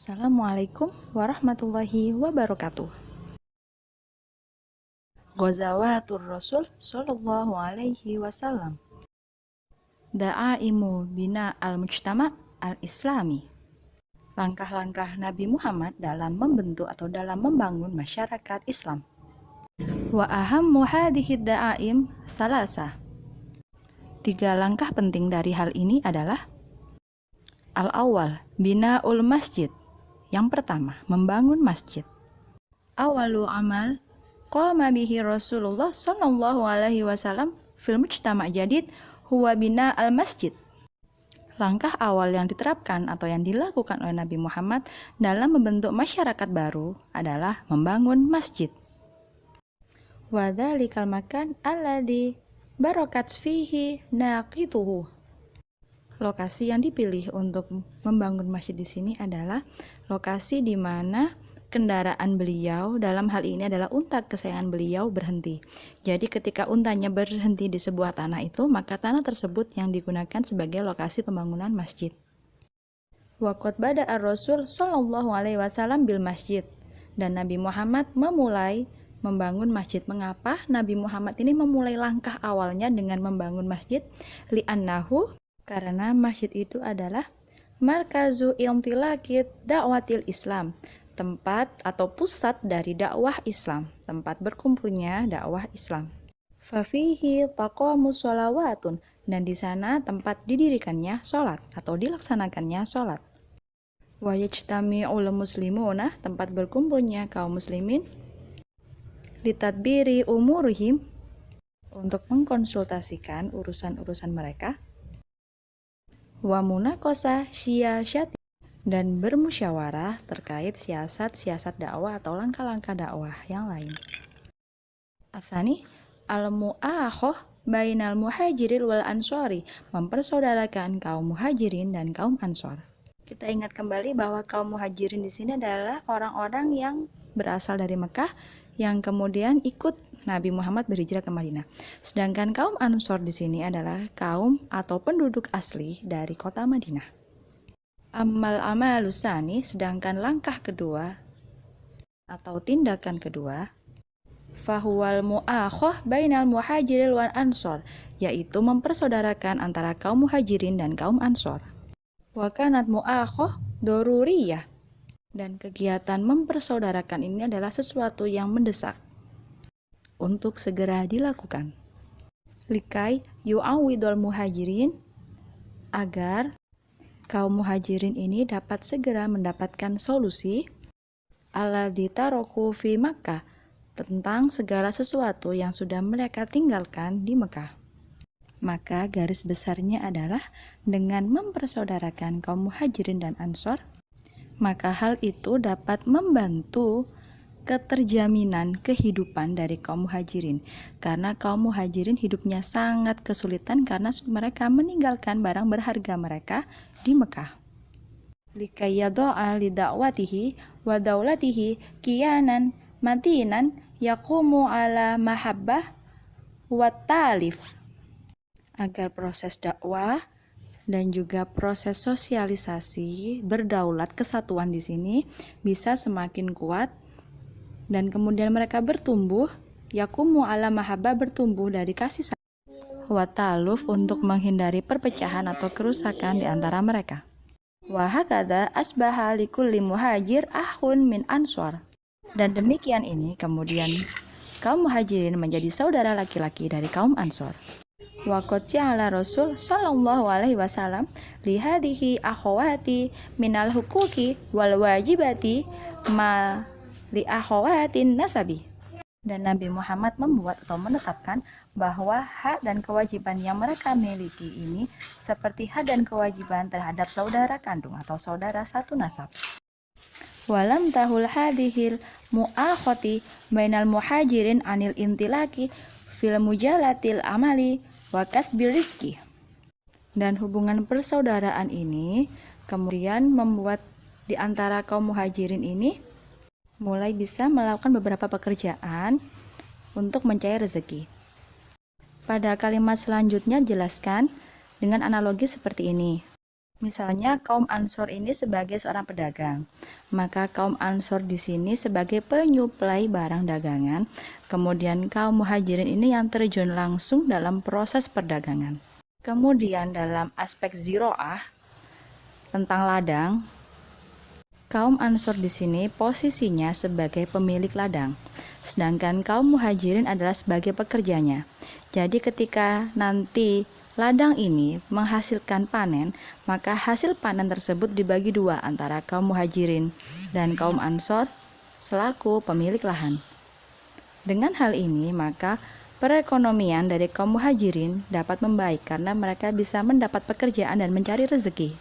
Assalamualaikum warahmatullahi wabarakatuh. Ghazawatur Rasul Sallallahu Alaihi Wasallam. Da'aimu bina al-mujtama al-islami. Langkah-langkah Nabi Muhammad dalam membentuk atau dalam membangun masyarakat Islam. Wa ahammu hadhihi da'aim salasa. 3 langkah penting dari hal ini adalah: al-awwal, bina'ul masjid. Yang pertama, membangun masjid. Awalu amal qama bihi Rasulullah sallallahu alaihi wasallam fil mujtama' jadid huwa bina al-masjid. Langkah awal yang diterapkan atau yang dilakukan oleh Nabi Muhammad dalam membentuk masyarakat baru adalah membangun masjid. Wa dzalikal makan alladzi barakat fihi naqituhu. Lokasi yang dipilih untuk membangun masjid di sini adalah lokasi di mana kendaraan beliau, dalam hal ini adalah unta kesayangan beliau, berhenti. Jadi ketika untanya berhenti di sebuah tanah itu, maka tanah tersebut yang digunakan sebagai lokasi pembangunan masjid. Wa qad bada'a ar-Rasul sallallahu alaihi wasallam bil masjid. Dan Nabi Muhammad memulai membangun masjid. Mengapa Nabi Muhammad ini memulai langkah awalnya dengan membangun masjid? Li'annahu, karena masjid itu adalah markazu intilaqid da'watil Islam, tempat atau pusat dari dakwah Islam, tempat berkumpulnya dakwah Islam. Fafihi taqamus sholawatun, dan di sana tempat didirikannya sholat atau dilaksanakannya sholat. Wa yajtami'ul muslimuna, tempat berkumpulnya kaum muslimin, litadbiri umurihim, untuk mengkonsultasikan urusan-urusan mereka, wa munaqasah syiasyati, dan bermusyawarah terkait siasat-siasat dakwah atau langkah-langkah dakwah yang lain. Asani al-mu'akhah bainal muhajirin wal ansori, mempersaudarakan kaum muhajirin dan kaum ansor. Kita ingat kembali bahwa kaum muhajirin di sini adalah orang-orang yang berasal dari Mekah yang kemudian ikut Nabi Muhammad berhijrah ke Madinah. Sedangkan kaum Ansor di sini adalah kaum atau penduduk asli dari kota Madinah. Amal amalusani, sedangkan langkah kedua atau tindakan kedua, fahuwal mu'akhah bainal muhajirin wal ansor, yaitu mempersaudarakan antara kaum muhajirin dan kaum ansor. Wa kanat mu'akhah doruriyah, dan kegiatan mempersaudarakan ini adalah sesuatu yang mendesak untuk segera dilakukan. Likai yu'awidul muhajirin, agar kaum muhajirin ini dapat segera mendapatkan solusi alladzi taroku fi Makkah, tentang segala sesuatu yang sudah mereka tinggalkan di Mekah. Maka garis besarnya adalah dengan mempersaudarakan kaum muhajirin dan ansor, maka hal itu dapat membantu keterjaminan kehidupan dari kaum muhajirin, karena kaum muhajirin hidupnya sangat kesulitan karena mereka meninggalkan barang berharga mereka di Mekah. Likayyado'a li da'watihi wa daulatihi kiyanan matinan yaqumu ala mahabbah wa talif, agar proses dakwah dan juga proses sosialisasi berdaulat kesatuan di sini bisa semakin kuat, dan kemudian mereka bertumbuh, yakumu ala mahabbah, bertumbuh dari kasih sayang, wa taluf, untuk menghindari perpecahan atau kerusakan di antara mereka. Wa hakadha asbaha likulli muhajir ahun min ansor, dan demikian ini kemudian kaum muhajirin menjadi saudara laki-laki dari kaum ansor. Wa qad ja'ala Rasul sallallahu alaihi wasallam li hadhihi akhawati minal huquqi wal wajibati ma li akhawatin nasabi, dan Nabi Muhammad membuat atau menetapkan bahwa hak dan kewajiban yang mereka miliki ini seperti hak dan kewajiban terhadap saudara kandung atau saudara satu nasab. Walam tahul hadhil mu'akhati bainal muhajirin anil intilaki fil mujalatil amali wa kasbil rizki, dan hubungan persaudaraan ini kemudian membuat di antara kaum muhajirin ini mulai bisa melakukan beberapa pekerjaan untuk mencari rezeki. Pada kalimat selanjutnya jelaskan dengan analogi seperti ini. Misalnya kaum Ansor ini sebagai seorang pedagang, maka kaum Ansor di sini sebagai penyuplai barang dagangan, kemudian kaum Muhajirin ini yang terjun langsung dalam proses perdagangan. Kemudian dalam aspek ziroah tentang ladang, kaum Ansor di sini posisinya sebagai pemilik ladang, sedangkan kaum Muhajirin adalah sebagai pekerjanya. Jadi ketika nanti ladang ini menghasilkan panen, maka hasil panen tersebut dibagi dua antara kaum Muhajirin dan kaum Ansor selaku pemilik lahan. Dengan hal ini, maka perekonomian dari kaum Muhajirin dapat membaik karena mereka bisa mendapat pekerjaan dan mencari rezeki.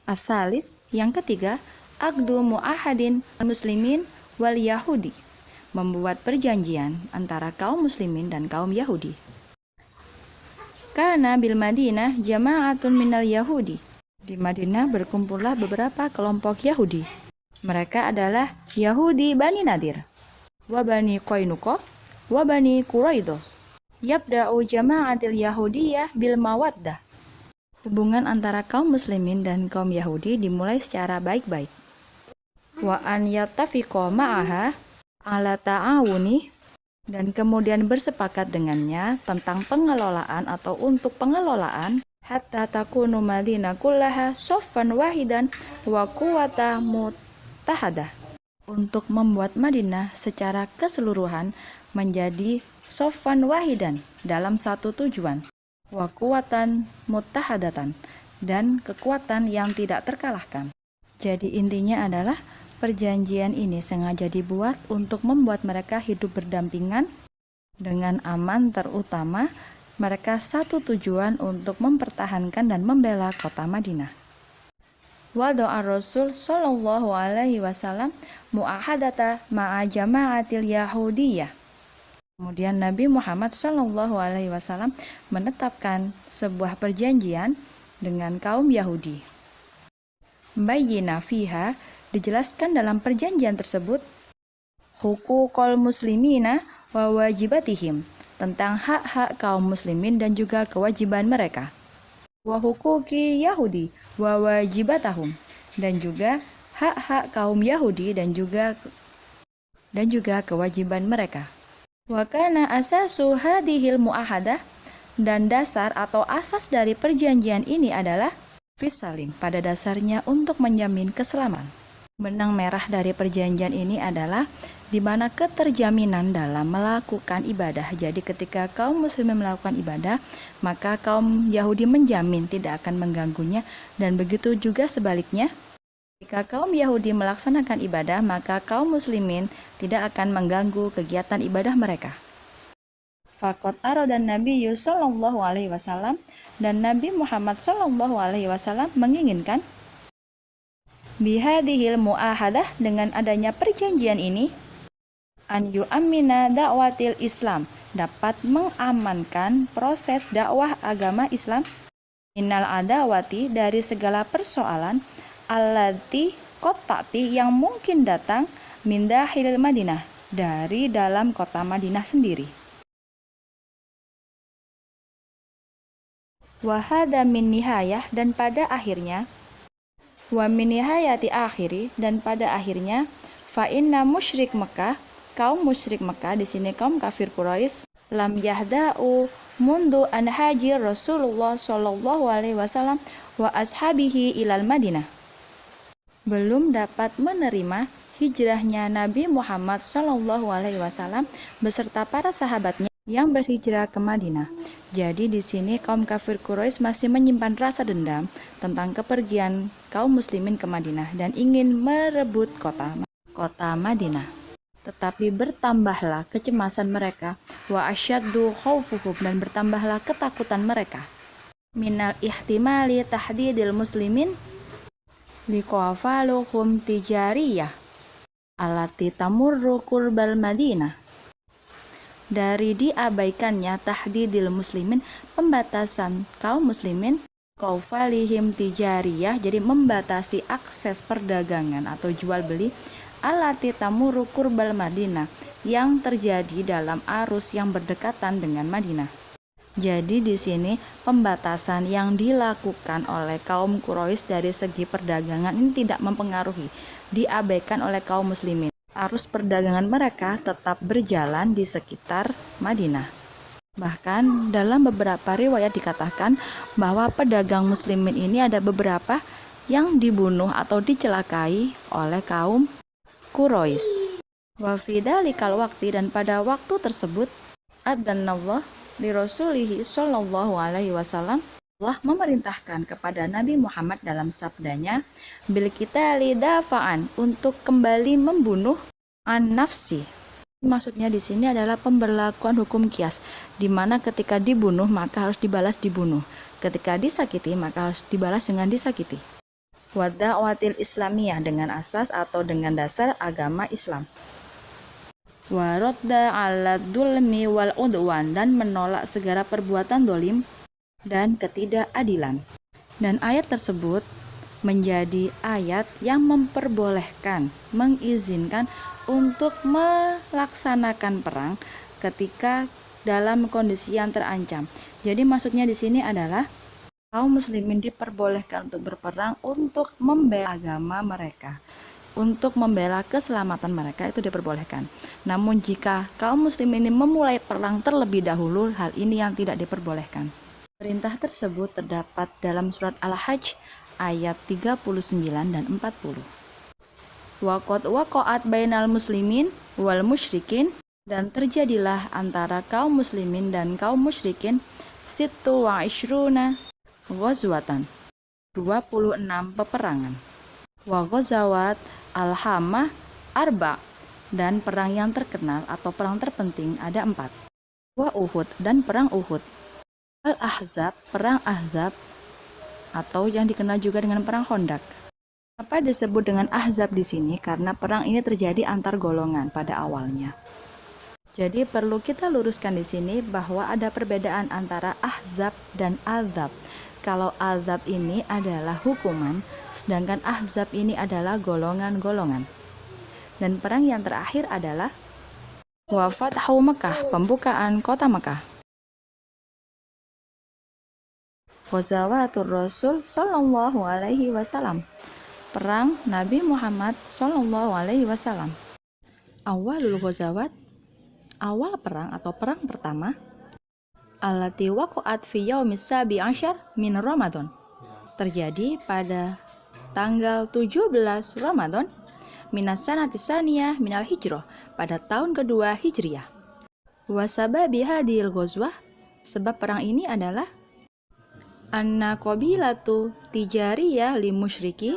Atsalis, yang ketiga, aqdu mu'ahadin muslimin wal yahudi, membuat perjanjian antara kaum muslimin dan kaum Yahudi. Kana bil Madinah jama'atun minal Yahudi. Di Madinah berkumpullah beberapa kelompok Yahudi. Mereka adalah Yahudi Bani Nadir, wa Bani Qainuqa, wa Bani Quraidah. Yabda'u jama'atil Yahudiyah bil mawaddah. Hubungan antara kaum muslimin dan kaum Yahudi dimulai secara baik-baik. Wa an yattafiqa ma'aha ala ta'awuni, dan kemudian bersepakat dengannya tentang pengelolaan atau untuk pengelolaan hatta takunu Madinah kullaha soffan wahidan wa quwata mutahadah, untuk membuat Madinah secara keseluruhan menjadi soffan wahidan dalam satu tujuan, wa quwatan mutahadatan, dan kekuatan yang tidak terkalahkan. Jadi intinya adalah perjanjian ini sengaja dibuat untuk membuat mereka hidup berdampingan dengan aman, terutama mereka satu tujuan untuk mempertahankan dan membela kota Madinah. Wa doa Rasul sallallahu alaihi wasallam mu'ahadata ma'a jama'atil Yahudiyah. Kemudian Nabi Muhammad sallallahu alaihi wasallam menetapkan sebuah perjanjian dengan kaum Yahudi. Bayyina fiha, dijelaskan dalam perjanjian tersebut hukukul muslimina wa wajibatihim, tentang hak-hak kaum muslimin dan juga kewajiban mereka, wa hukuki Yahudi wa wajibatahum, dan juga hak-hak kaum Yahudi dan juga kewajiban mereka. Wa kana asasu hadhil muahadah, dan dasar atau asas dari perjanjian ini adalah fisalim, pada dasarnya untuk menjamin keselamatan. Benang merah dari perjanjian ini adalah di mana keterjaminan dalam melakukan ibadah. Jadi ketika kaum muslimin melakukan ibadah, maka kaum Yahudi menjamin tidak akan mengganggunya, dan begitu juga sebaliknya. Jika kaum Yahudi melaksanakan ibadah, maka kaum muslimin tidak akan mengganggu kegiatan ibadah mereka. Faqad aradan Nabi sallallahu alaihi wasallam, dan Nabi Muhammad sallallahu alaihi wasallam menginginkan bihadihil mu'ahadah, dengan adanya perjanjian ini, an yu'ammina da'watil Islam, dapat mengamankan proses dakwah agama Islam, innal adawati, dari segala persoalan, allati qotati, yang mungkin datang, min dahilil Madinah, dari dalam kota Madinah sendiri. Wa hadza min nihayah, dan pada akhirnya, wa min nihayati akhiri, dan pada akhirnya, fa inna musyrik Mekah, kaum musyrik Mekah di sini kaum kafir Quraisy, lam yahda'u mundu an haji Rasulullah sallallahu alaihi wasallam wa ashabihi ilal Madinah, belum dapat menerima hijrahnya Nabi Muhammad sallallahu alaihi wasallam beserta para sahabatnya yang berhijrah ke Madinah. Jadi di sini kaum kafir Quraisy masih menyimpan rasa dendam tentang kepergian kaum muslimin ke Madinah dan ingin merebut kota Madinah. Tetapi bertambahlah kecemasan mereka, wa asyaddu khaufuhum, dan bertambahlah ketakutan mereka, minal ihtimali tahdidil muslimin liqafaluhum tijariyah alati tamurru qurbal Madinah, dari diabaikannya tahdidil muslimin, pembatasan kaum muslimin, qaufalihim tijariyah, jadi membatasi akses perdagangan atau jual beli, alati tamurru qurbal Madinah, yang terjadi dalam arus yang berdekatan dengan Madinah. Jadi di sini pembatasan yang dilakukan oleh kaum Quraisy dari segi perdagangan ini tidak mempengaruhi, diabaikan oleh kaum muslimin. Arus perdagangan mereka tetap berjalan di sekitar Madinah. Bahkan dalam beberapa riwayat dikatakan bahwa pedagang muslimin ini ada beberapa yang dibunuh atau dicelakai oleh kaum Quraisy. Wa fi dzalikal waqti, dan pada waktu tersebut, adzanallah li rasulihi sallallahu alaihi wasallam, Allah memerintahkan kepada Nabi Muhammad dalam sabdanya, bil qitali dafa'an, untuk kembali membunuh an-nafsi. Maksudnya di sini adalah pemberlakuan hukum qiyas, di mana ketika dibunuh maka harus dibalas dibunuh, ketika disakiti maka harus dibalas dengan disakiti. Wa da'watil islamiyah, dengan asas atau dengan dasar agama Islam. Wa radda 'ala dzulmi wal 'udwan, dan menolak segala perbuatan dolim dan ketidakadilan. Dan ayat tersebut menjadi ayat yang memperbolehkan, mengizinkan untuk melaksanakan perang ketika dalam kondisi yang terancam. Jadi maksudnya di sini adalah kaum muslimin diperbolehkan untuk berperang untuk membela agama mereka, untuk membela keselamatan mereka, itu diperbolehkan. Namun jika kaum muslimin ini memulai perang terlebih dahulu, hal ini yang tidak diperbolehkan. Perintah tersebut terdapat dalam surat Al-Hajj ayat 39 dan 40. Waqad waqa'at bainal muslimin wal musyrikin, dan terjadilah antara kaum muslimin dan kaum musyrikin sittu wa ishruna ghazwatan, 26 peperangan. Wa ghazawat al-hamah arba', dan perang yang terkenal atau perang terpenting ada 4. Wa Uhud, dan perang Uhud. Al-Ahzab, perang Ahzab, atau yang dikenal juga dengan perang Khandaq. Apa disebut dengan Ahzab di sini? Karena perang ini terjadi antar golongan pada awalnya. Jadi perlu kita luruskan di sini bahwa ada perbedaan antara Ahzab dan Azab. Kalau Azab ini adalah hukuman, sedangkan Ahzab ini adalah golongan-golongan. Dan perang yang terakhir adalah Fathu Makkah, pembukaan kota Makkah. Ghazawatur Rasul sallallahu alaihi wasallam, perang Nabi Muhammad sallallahu alaihi wasallam. Awalul ghazawat, awal perang atau perang pertama, allati waqa'at fi yaumis sabi asyar min Ramadan, terjadi pada tanggal 17 Ramadan minas sanati saniyah minal hijrah, pada tahun kedua Hijriah. Wa sababi hadhil ghazwah, sebab perang ini adalah anna qabilatu tijariyah li musyriki,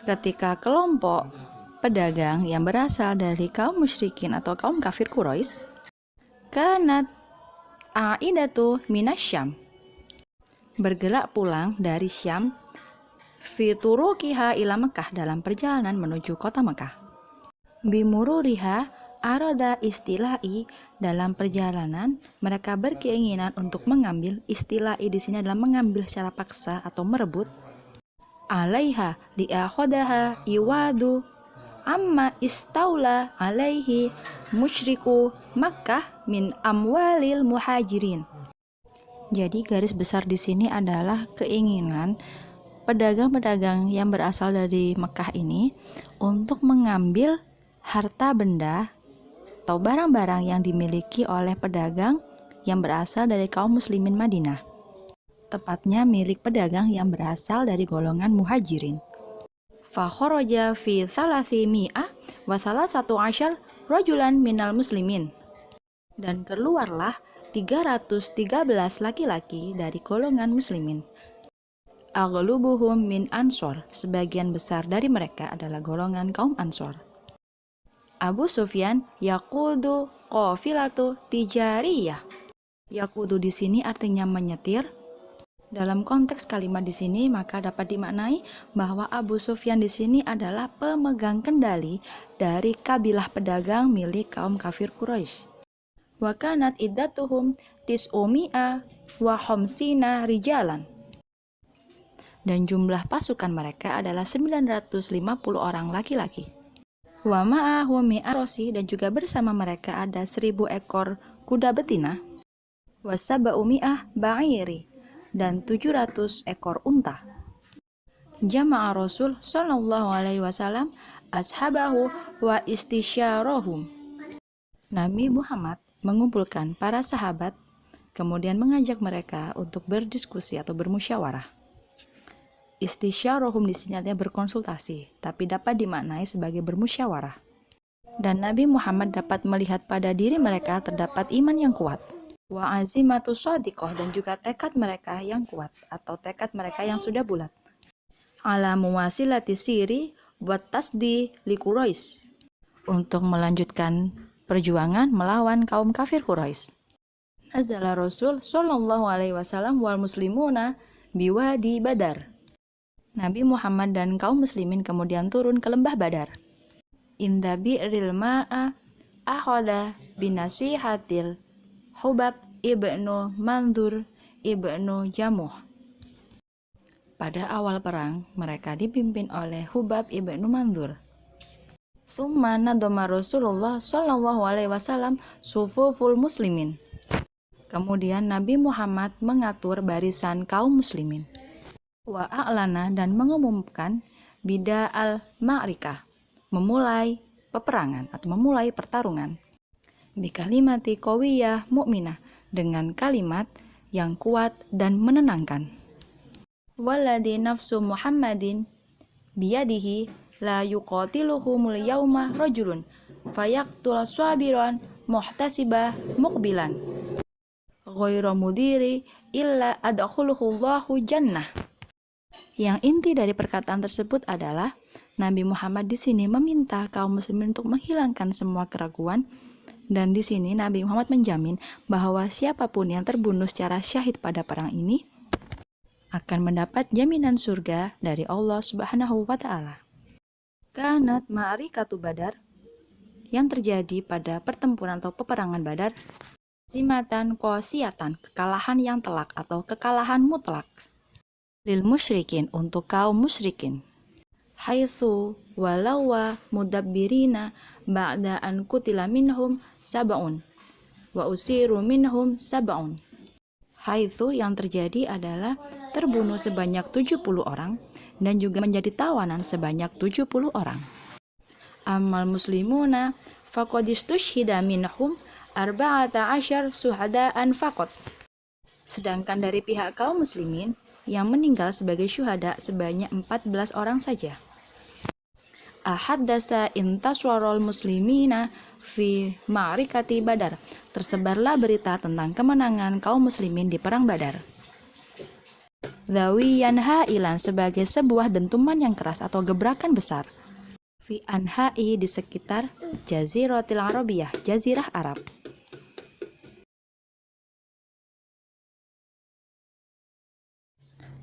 ketika kelompok pedagang yang berasal dari kaum musyrikin atau kaum kafir Quraisy, kanat a'idatu minasyam, bergerak pulang dari Syam, fi turuqiha ila Mekah, dalam perjalanan menuju kota Mekah. Bimururiha arada istilai, dalam perjalanan mereka berkeinginan untuk mengambil, istilai di sini adalah mengambil secara paksa atau merebut, alaiha li'akhodaha iwadu amma istaula alaihi musyriku Makkah min amwalil muhajirin. Jadi garis besar di sini adalah keinginan pedagang-pedagang yang berasal dari Mekah ini untuk mengambil harta benda atau barang-barang yang dimiliki oleh pedagang yang berasal dari kaum muslimin Madinah, tepatnya milik pedagang yang berasal dari golongan muhajirin. Fa kharaja fi 300 wa 13 rajulan minal muslimin, dan keluarlah 313 laki-laki dari golongan muslimin. Aghlubuhum min Ansor, sebagian besar dari mereka adalah golongan kaum Ansor. Abu Sufyan yaqudu qafilatu tijariyah. Yaqudu di sini artinya menyetir. Dalam konteks kalimat di sini maka dapat dimaknai bahwa Abu Sufyan di sini adalah pemegang kendali dari kabilah pedagang milik kaum kafir Quraisy. Wa kanat iddatuhum tis'umi'a wa khamsina rijalan. Dan jumlah pasukan mereka adalah 950 orang laki-laki. Wa ma'ahum mi'arosi, dan juga bersama mereka ada 1000 ekor kuda betina. wasaba'u mi'ah ba'iri, dan 700 ekor unta. Jama'a Rasul sallallahu alaihi wasallam ashabahu wa istisyarahum. Nabi Muhammad mengumpulkan para sahabat, kemudian mengajak mereka untuk berdiskusi atau bermusyawarah. Istisyarahum di sini artinya berkonsultasi, tapi dapat dimaknai sebagai bermusyawarah. Dan Nabi Muhammad dapat melihat pada diri mereka terdapat iman yang kuat. Wa azimatu shadiqah, dan juga tekad mereka yang kuat atau tekad mereka yang sudah bulat. Ala muwasilati siri wa tasdi li Quraisy, untuk melanjutkan perjuangan melawan kaum kafir Quraisy. Nazala Rasul sallallahu alaihi wasallam wal muslimuna biwadi Badar. Nabi Muhammad dan kaum muslimin kemudian turun ke lembah Badar. Inda bi'ril ma'a ahoda binasihatil Hubab ibnu Mandur ibnu Jamuh. Pada awal perang, mereka dipimpin oleh Hubab ibnu Mandur. Tsumma nadoma Rasulullah sallallahu alaihi wasallam sufuful muslimin. Kemudian Nabi Muhammad mengatur barisan kaum muslimin. Wa a'lana, dan mengumumkan bida al-ma'rikah, memulai peperangan atau memulai pertarungan. Bi kalimati qawiyah mu'minah, dengan kalimat yang kuat dan menenangkan. Walladhi nafsu Muhammadin biyadihi la yuqatiluhumul yawma rajulun fayaqtul sabiran muhtasibah muqbilan ghairu mudiri illa adkhuluhullahu jannah. Yang inti dari perkataan tersebut adalah Nabi Muhammad di sini meminta kaum muslimin untuk menghilangkan semua keraguan, dan di sini Nabi Muhammad menjamin bahwa siapapun yang terbunuh secara syahid pada perang ini akan mendapat jaminan surga dari Allah Subhanahu wa taala. Kanat ma'rikatu Badar, yang terjadi pada pertempuran atau peperangan Badar, zimatan qasiyatan, kekalahan yang telak atau kekalahan mutlak. Lil musyrikin, untuk kaum musyrikin. Haitsu walawa mudabbirina ba'da an kutila minhum sab'un wa usiru minhum sab'un. Haitsu, yang terjadi adalah terbunuh sebanyak 70 orang dan juga menjadi tawanan sebanyak 70 orang. Amal muslimuna faqad istushhida minhum arba'ata asyar suhadaan faqat. Sedangkan dari pihak kaum muslimin yang meninggal sebagai syuhada sebanyak 14 orang saja. Ahaddasa intaswarul muslimina fi ma'rikati Badar, tersebarlah berita tentang kemenangan kaum muslimin di perang Badar. Dhawiyan ha'ilan, sebagai sebuah dentuman yang keras atau gebrakan besar. Fi anha'i, di sekitar Jaziratil Arabiyah, Jazirah Arab.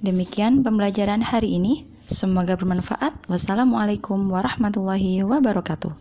Demikian pembelajaran hari ini. Semoga bermanfaat. Wassalamualaikum warahmatullahi wabarakatuh.